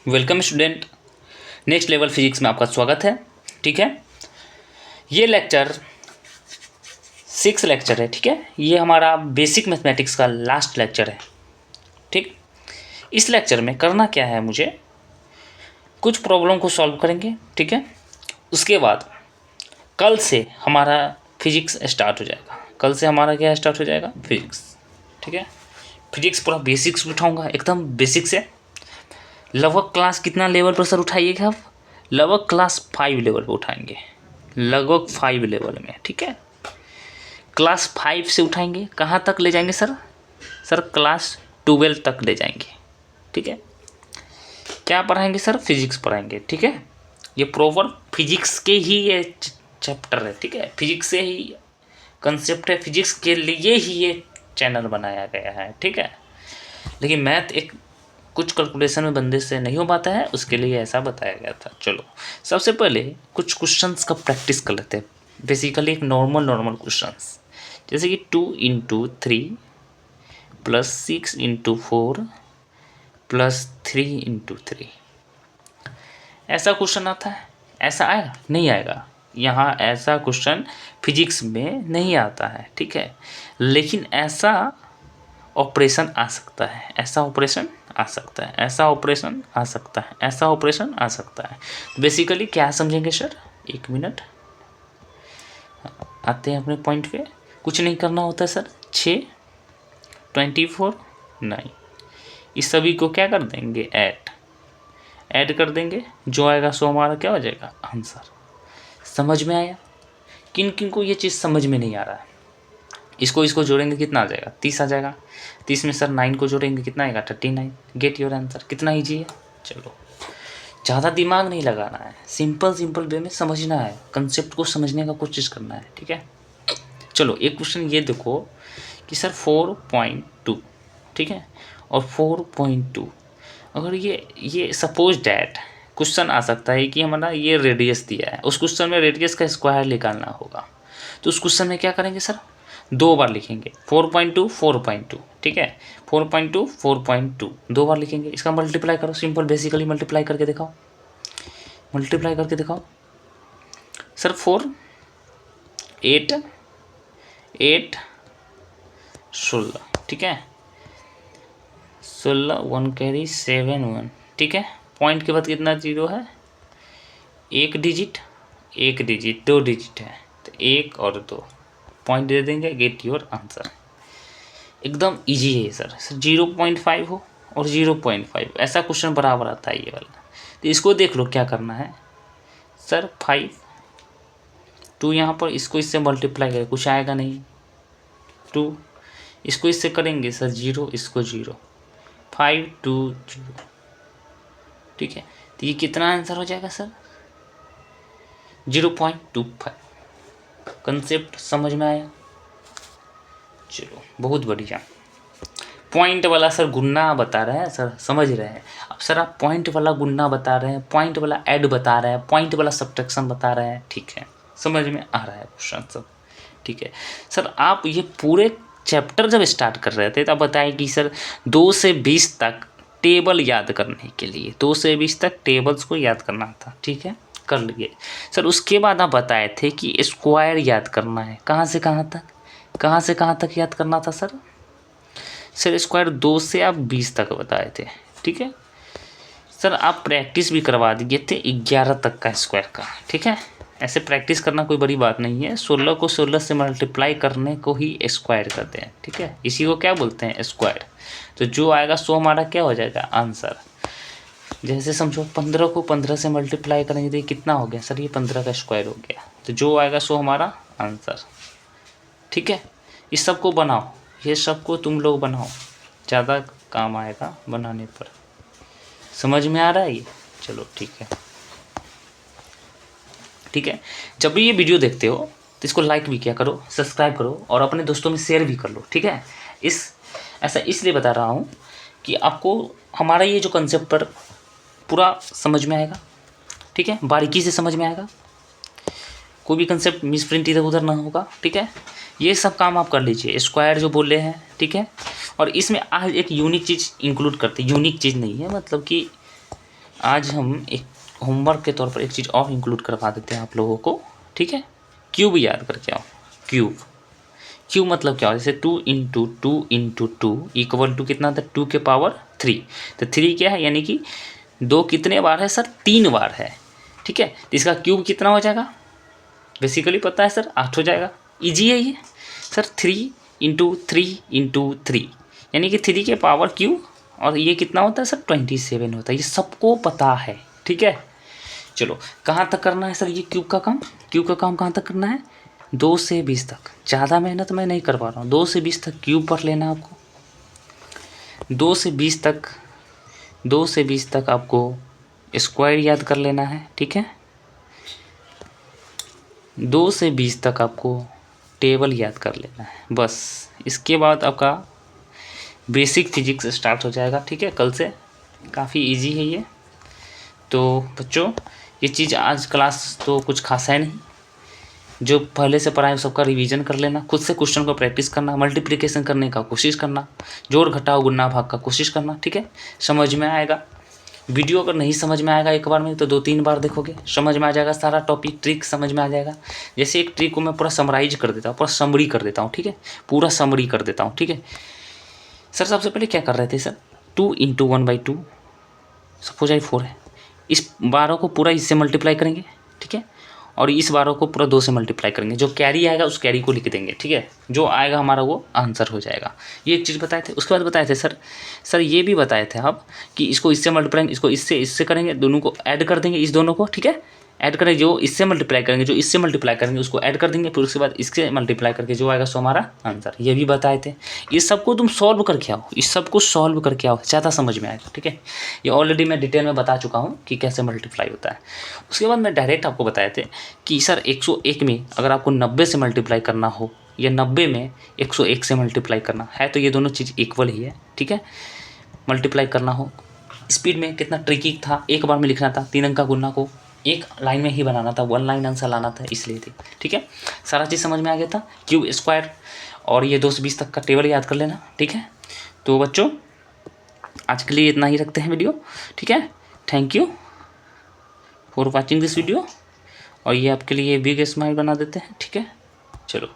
Welcome student, next level physics में आपका स्वागत है। ठीक है, ये लेक्चर 6 लेक्चर है। ठीक है, ये हमारा बेसिक मैथमेटिक्स का लास्ट लेक्चर है। ठीक, इस लेक्चर में करना क्या है, मुझे कुछ प्रॉब्लम को सॉल्व करेंगे। ठीक है, उसके बाद कल से हमारा फिजिक्स स्टार्ट हो जाएगा। कल से हमारा क्या स्टार्ट हो जाएगा, फिजिक्स। ठीक है, फिजिक्स पूरा बेसिक्स उठाऊंगा, एकदम बेसिक से। लगभग क्लास कितना लेवल पर सर उठाइएगा आप? लगभग क्लास 5 लेवल पर उठाएंगे, लगभग 5 लेवल में। ठीक है, क्लास 5 से उठाएंगे, कहाँ तक ले जाएंगे सर? सर क्लास 12 तक ले जाएंगे। ठीक है, क्या पढ़ाएंगे सर? फिजिक्स पढ़ाएंगे। ठीक है, ये प्रॉपर फिजिक्स के ही ये चैप्टर है। ठीक है, फिजिक्स से ही कंसेप्ट है, फिजिक्स के लिए ही ये चैनल बनाया गया है। ठीक है, लेकिन मैथ एक कुछ कैलकुलेशन में बंदे से नहीं हो पाता है, उसके लिए ऐसा बताया गया था। चलो, सबसे पहले कुछ क्वेश्चंस का प्रैक्टिस कर लेते हैं। बेसिकली एक नॉर्मल क्वेश्चंस, जैसे कि 2 × 3 + 6 × 4 + 3 × 3, ऐसा क्वेश्चन आता है। ऐसा आएगा? नहीं आएगा। यहाँ ऐसा क्वेश्चन फिजिक्स में नहीं आता है। ठीक है, लेकिन ऐसा ऑपरेशन आ सकता है, ऐसा ऑपरेशन आ सकता है, ऐसा ऑपरेशन आ सकता है, ऐसा ऑपरेशन आ सकता है। बेसिकली क्या समझेंगे सर? 1 मिनट, आते हैं अपने पॉइंट पे। कुछ नहीं करना होता सर। 6, 24, 9, इस सभी को क्या कर देंगे? ऐड कर देंगे, जो आएगा सो हमारा क्या हो जाएगा? आंसर। समझ में आया? किन किन को ये चीज़ समझ में नहीं आ रहा है? इसको जोड़ेंगे कितना आ जाएगा? 30 आ जाएगा। 30 में सर 9 को जोड़ेंगे कितना आएगा? 39। Get your answer. कितना ईजी है। चलो, ज़्यादा दिमाग नहीं लगाना है, सिंपल वे में समझना है, कंसेप्ट को समझने का कोशिश करना है। ठीक है, चलो एक क्वेश्चन ये देखो कि सर 4.2, ठीक है, और 4.2, अगर ये सपोज डैट क्वेश्चन आ सकता है कि हमारा ये रेडियस दिया है, उस क्वेश्चन में रेडियस का स्क्वायर निकालना होगा, तो उस क्वेश्चन में क्या करेंगे सर? 2 बार लिखेंगे 4.2 4.2। ठीक है, 4.2 4.2 2 बार लिखेंगे। इसका मल्टीप्लाई करो, सिंपल बेसिकली मल्टीप्लाई करके दिखाओ, मल्टीप्लाई करके दिखाओ सर। 4 8 8 16, ठीक है, 16 1 कैरी 7 1। ठीक है, पॉइंट के बाद कितना जीरो है? एक डिजिट 2 डिजिट है, तो 1 और 2 पॉइंट दे देंगे। Get your answer. एकदम इजी है सर। 0.5 हो और 0.5, ऐसा क्वेश्चन बराबर आता है ये वाला। तो इसको देख लो क्या करना है सर। 5 2 यहाँ पर, इसको इससे मल्टीप्लाई करें, कुछ आएगा नहीं। 2 इसको इससे करेंगे सर 0, इसको 0, 5 2 0। ठीक है, तो ये कितना आंसर हो जाएगा सर? 0.25। कंसेप्ट समझ में आया? चलो, बहुत बढ़िया। पॉइंट वाला सर गुन्ना बता रहे हैं सर, समझ रहे हैं? अब सर आप पॉइंट वाला गुन्ना बता रहे हैं, पॉइंट वाला ऐड बता रहे हैं, पॉइंट वाला सब्ट्रैक्शन बता रहे हैं। ठीक है, समझ में आ रहा है क्वेश्चन सब। ठीक है सर, आप ये पूरे चैप्टर जब स्टार्ट कर रहे थे तब बताए कि सर 2 से 20 तक टेबल याद करने के लिए, 2 से 20 तक टेबल्स को याद करना था। ठीक है, कर लिए सर। उसके बाद आप बताए थे कि स्क्वायर याद करना है। कहाँ से कहाँ तक, कहाँ से कहाँ तक याद करना था सर? सर स्क्वायर 2 से आप 20 तक बताए थे। ठीक है सर, आप प्रैक्टिस भी करवा दिए थे 11 तक का स्क्वायर का। ठीक है, ऐसे प्रैक्टिस करना कोई बड़ी बात नहीं है। 16 को 16 से मल्टीप्लाई करने को ही स्क्वायर करते हैं। ठीक है, इसी को क्या बोलते हैं? स्क्वायर। तो जो आएगा सो हमारा क्या हो जाएगा? आंसर। जैसे समझो 15 को 15 से मल्टीप्लाई करेंगे तो ये कितना हो गया सर? ये 15 का स्क्वायर हो गया, तो जो आएगा सो हमारा आंसर। ठीक है, इस सब को बनाओ, ये सब को तुम लोग बनाओ, ज़्यादा काम आएगा बनाने पर। समझ में आ रहा है ये? चलो ठीक है। ठीक है, जब भी ये वीडियो देखते हो तो इसको लाइक भी किया करो, सब्सक्राइब करो और अपने दोस्तों में शेयर भी कर लो। ठीक है, ऐसा इसलिए बता रहा हूँ कि आपको हमारा ये जो कंसेप्ट पर पूरा समझ में आएगा। ठीक है, बारीकी से समझ में आएगा, कोई भी कंसेप्ट मिस प्रिंट इधर उधर ना होगा। ठीक है, ये सब काम आप कर लीजिए, स्क्वायर जो बोल रहे हैं। ठीक है, और इसमें आज एक यूनिक चीज़ इंक्लूड करते, यूनिक चीज़ नहीं है, मतलब कि आज हम एक होमवर्क के तौर पर एक चीज़ और इंक्लूड करवा देते हैं आप लोगों को, ठीक है। क्यूब याद करके आओ। क्यूब मतलब क्या हो, जैसे 2 इंटू 2 इक्वल टू कितना था, 2 के पावर 3। तो 3 क्या है, यानी कि 2 कितने बार है सर, 3 बार है, ठीक है। तो इसका क्यूब कितना हो जाएगा, बेसिकली पता है सर, 8 हो जाएगा। ईजी है ये सर, 3 इंटू 3 यानी कि 3 के पावर क्यूब, और ये कितना होता है सर, 27 होता है। ये सबको पता है, ठीक है। चलो कहाँ तक करना है सर ये क्यूब का काम कहाँ तक करना है, 2 से 20 तक। ज़्यादा मेहनत मैं नहीं कर पा रहा हूँ, 2 से 20 तक क्यूब पढ़ लेना आपको। 2 से 20 तक आपको स्क्वायर याद कर लेना है, ठीक है। 2 से 20 तक आपको टेबल याद कर लेना है, बस। इसके बाद आपका बेसिक फिजिक्स स्टार्ट हो जाएगा, ठीक है, कल से। काफ़ी इजी है ये। तो बच्चों ये चीज़ आज क्लास तो कुछ खास है नहीं, जो पहले से पढ़ाए सबका रिवीजन कर लेना, खुद से क्वेश्चन को प्रैक्टिस करना, मल्टीप्लिकेशन करने का कोशिश करना, जोड़ घटाव गुणा भाग का कोशिश करना, ठीक है। समझ में आएगा। वीडियो अगर नहीं समझ में आएगा एक बार में तो 2-3 बार देखोगे, समझ में आ जाएगा। सारा टॉपिक ट्रिक समझ में आ जाएगा। जैसे एक ट्रिक को मैं पूरा समराइज कर देता हूँ, पूरा समरी कर देता हूँ, ठीक है, पूरा समरी कर देता हूँ, ठीक है। सर सबसे पहले क्या कर रहे थे सर, 2 इंटू 1/2 सपोज आई 4 है, इस 12 को पूरा इससे मल्टीप्लाई करेंगे, ठीक है, और इस 12 को पूरा 2 से मल्टीप्लाई करेंगे। जो कैरी आएगा उस कैरी को लिख देंगे, ठीक है, जो आएगा हमारा वो आंसर हो जाएगा। ये एक चीज़ बताए थे। उसके बाद बताए थे सर ये भी बताए थे आप कि इसको इससे मल्टीप्लाई, इसको इससे करेंगे, दोनों को ऐड कर देंगे, इस दोनों को, ठीक है, ऐड करेंगे, जो इससे मल्टीप्लाई करेंगे, जो इससे मल्टीप्लाई करेंगे उसको ऐड कर देंगे, फिर उसके बाद इससे मल्टीप्लाई करके जो आएगा सो हमारा आंसर। ये भी बताए थे। इस सबको तुम सॉल्व करके आओ, इस सबको सॉल्व करके आओ, ज़्यादा समझ में आएगा, ठीक है। ये ऑलरेडी मैं डिटेल में बता चुका हूँ कि कैसे मल्टीप्लाई होता है। उसके बाद मैं डायरेक्ट आपको बताए थे कि सर 101 में अगर आपको 90 से मल्टीप्लाई करना हो या 90 में 101 से मल्टीप्लाई करना है, तो ये दोनों चीज़ इक्वल ही है, ठीक है। मल्टीप्लाई करना हो स्पीड में, कितना ट्रिकी था, एक बार में लिखना था, 3 अंक का गुणा को एक लाइन में ही बनाना था, 1 लाइन आंसर लाना था, इसलिए थी, ठीक है। सारा चीज़ समझ में आ गया था। क्यूब, स्क्वायर और ये 2 से 20 तक का टेबल याद कर लेना, ठीक है। तो बच्चों आज के लिए इतना ही रखते हैं वीडियो, ठीक है। Thank you for watching this video. और ये आपके लिए बिग स्माइल बना देते हैं, ठीक है। चलो।